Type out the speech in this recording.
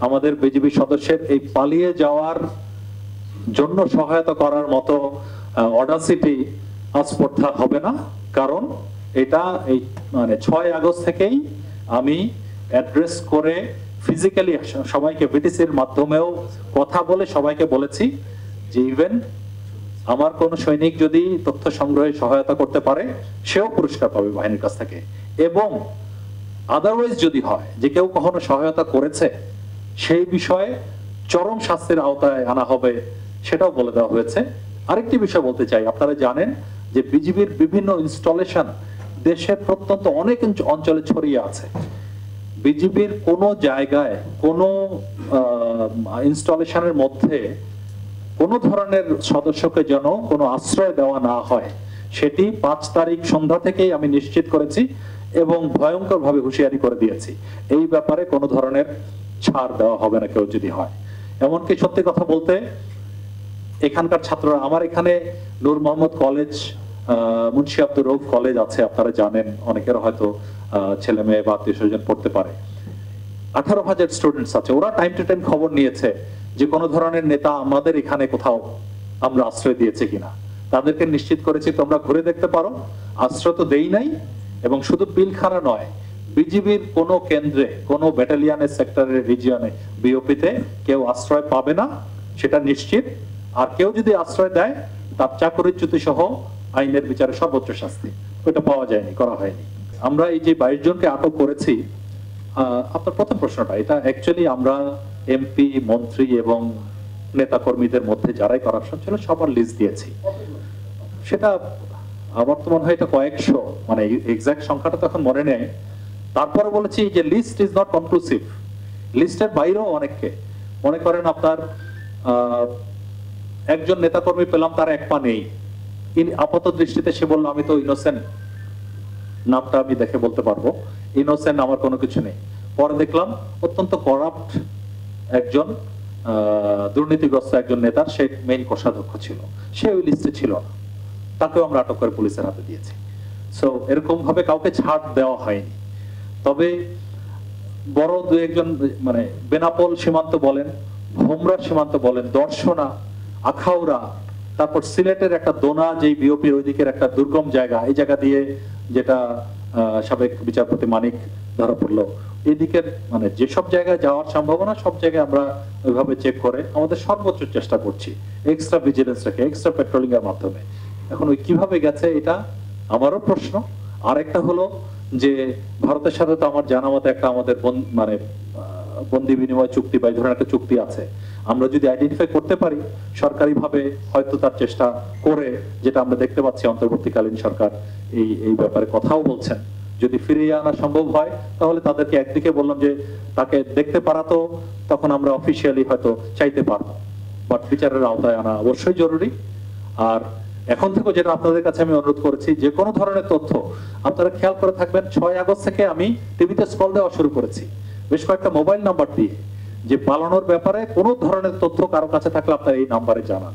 আমাদের বিজিবি সদস্যের এই পালিয়ে যাওয়ার জন্য সহায়তা করার মতো অডাসিটি আস্পর্ধা হবে না, কারণ এটা এই মানে 6 আগস্ট থেকেই আমি অ্যাড্রেস করে ফিজিক্যালি সবাইকে বিটিসির মাধ্যমেও কথা বলে সবাইকে বলেছি যে ইভেন আমার কোন সৈনিক যদি তথ্য সংগ্রহে সহায়তা করতে পারে সেও পুরস্কার পাবে বাহিনীর কাছ থেকে, এবং আদারওয়াইজ যদি হয় যে কেউ কখনো সহায়তা করেছে সেই বিষয়ে চরম শাস্তির আওতায় আনা হবে সেটাও বলে দেওয়া হয়েছে। আরেকটি বিষয় বলতে চাই, আপনারা জানেন যে বিজিবির বিভিন্ন ইনস্টলেশন দেশের প্রত্যন্ত অনেক অঞ্চলে ছড়িয়ে আছে। বিজিবির কোনো জায়গায় কোনো ইনস্টলেশনের মধ্যে কোনো ধরনের সদস্যকে যেন কোনো আশ্রয় দেওয়া না হয় সেটি 5 তারিখ সন্ধ্যা থেকেই আমি নিশ্চিত করেছি এবং ভয়ঙ্করভাবে হুঁশিয়ারি করে দিয়েছি। এই ব্যাপারে কোনো ধরনের ছাড় দেওয়া হবে না কেউ যদি হয়। এমনকি সত্যি কথা বলতে এখানকার ছাত্ররা, আমার এখানে নূর মোহাম্মদ কলেজ, মুন্সি আব্দুর রউফ কলেজ আছে, আপনারা জানেন, অনেকের হয়তো ছেলে মেয়ে বা আত্মীয় স্বজন পড়তে পারে। 18,000 স্টুডেন্টস আছে, ওরা টাইম টু টাইম খবর নিয়েছে যে কোনো ধরনের নেতা আমাদের এখানে কোথাও আমরা আশ্রয় দিয়েছে কিনা। তাদেরকে নিশ্চিত করেছি তোমরা ঘুরে দেখতে পারো, আশ্রয় তো দেই নাই। এবং শুধু পিলখানা নয়, বিজিবির কোনো কেন্দ্রে, কোনো ব্যাটালিয়নের সেক্টরের রিজিয়নে, বিওপিতে কেউ আশ্রয় পাবে না, সেটা নিশ্চিত। আর কেউ যদি আশ্রয় দেয় তার চাকরিচ্যুতি সহ আইনের বিচারে সর্বোচ্চ শাস্তি। ওটা পাওয়া যায়নি, করা হয়নি। আমরা এই যে 22 জনকে আটক করেছি, আপনার প্রথম প্রশ্নটা, এটা অ্যাকচুয়ালি আমরা এমপি, মন্ত্রী এবং নেতা কর্মীদের মধ্যে যারাই করাপশন ছিল সবার লিস্ট দিয়েছি। সেটা আমার তো মনে হয় এটা কয়েকশো, মানে এক্সাক্ট সংখ্যাটা তো এখন মনে নেই। তারপরে বলেছি যে লিস্ট ইজ নট কনক্লুসিভ, লিস্টের বাইরেও অনেককে, মনে করেন আপনার একজন নেতাকর্মী পেলাম তার এক পা নেই, আপাত দৃষ্টিতে সে বললো আমি তো ইনোসেন্ট, নামটা আমি দেখে বলতে পারবো, ইনোসেন্ট, আমার কোনো কিছু নেই। পরে দেখলাম অত্যন্ত করাপ্ট একজন দুর্নীতিগ্রস্ত একজন নেতার সে মেইন কোষাধ্যক্ষ ছিল, সে ওই লিস্টে ছিল না, তাকেও আমরা আটক করে পুলিশের হাতে দিয়েছি। সো এরকম ভাবে কাউকে ছাড় দেওয়া হয়নি। তবে বড় দু একজন, মানে বেনাপোল সীমান্ত বলেন, ভোমরা সীমান্ত বলেন, দর্শনা, আখাউড়া, তারপর সিলেটের একটা দোনা, যেই বিওপির ওই দিকের একটা দুর্গম জায়গা, এই জায়গা দিয়ে যেটা সাবেক বিচারপতি মানিক ধরা পড়লো, এই দিকের মানে যেসব জায়গায় যাওয়ার সম্ভাবনা সব জায়গায় আমরা ওইভাবে চেক করে আমাদের সর্বোচ্চ চেষ্টা করছি, এক্সট্রা ভিজিলেন্স রেখে, এক্সট্রা পেট্রোলিং এর মাধ্যমে। এখন ওই কিভাবে গেছে এটা আমারও প্রশ্ন। আর একটা হলো যে ভারতের সাথে তো আমার জানা মতে একটা আমাদের মানে বন্দি বিনিময় চুক্তি বা এই ধরনের একটা চুক্তি আছে। আমরা যদি আইডেন্টিফাই করতে পারি সরকারি ভাবে, হয়তো তার চেষ্টা করে, যেটা আমরা দেখতে পাচ্ছি অন্তর্বর্তীকালীন সরকার এই ব্যাপারে কথাও বলছেন, যদি ফিরিয়ে আনা সম্ভব হয় তাহলে তাদেরকে একদিকে বললাম যে তাকে দেখতে পারা তো তখন আমরা অফিসিয়ালি হয়তো চাইতে পারবো, বাট বিচারের আওতায় আনা অবশ্যই জরুরি। আর এখন থেকে যেটা আপনাদের কাছে আমি অনুরোধ করেছি, যে কোনো ধরনের তথ্য আপনারা খেয়াল করে থাকবেন। 6 আগস্ট থেকে আমি টিভিতে স্কল দেওয়া শুরু করেছি বেশ কয়েকটা মোবাইল নাম্বার দিয়ে, যে পালানোর ব্যাপারে কোনো ধরনের তথ্য কারো কাছে থাকলে আপনারা এই নাম্বারে জানান।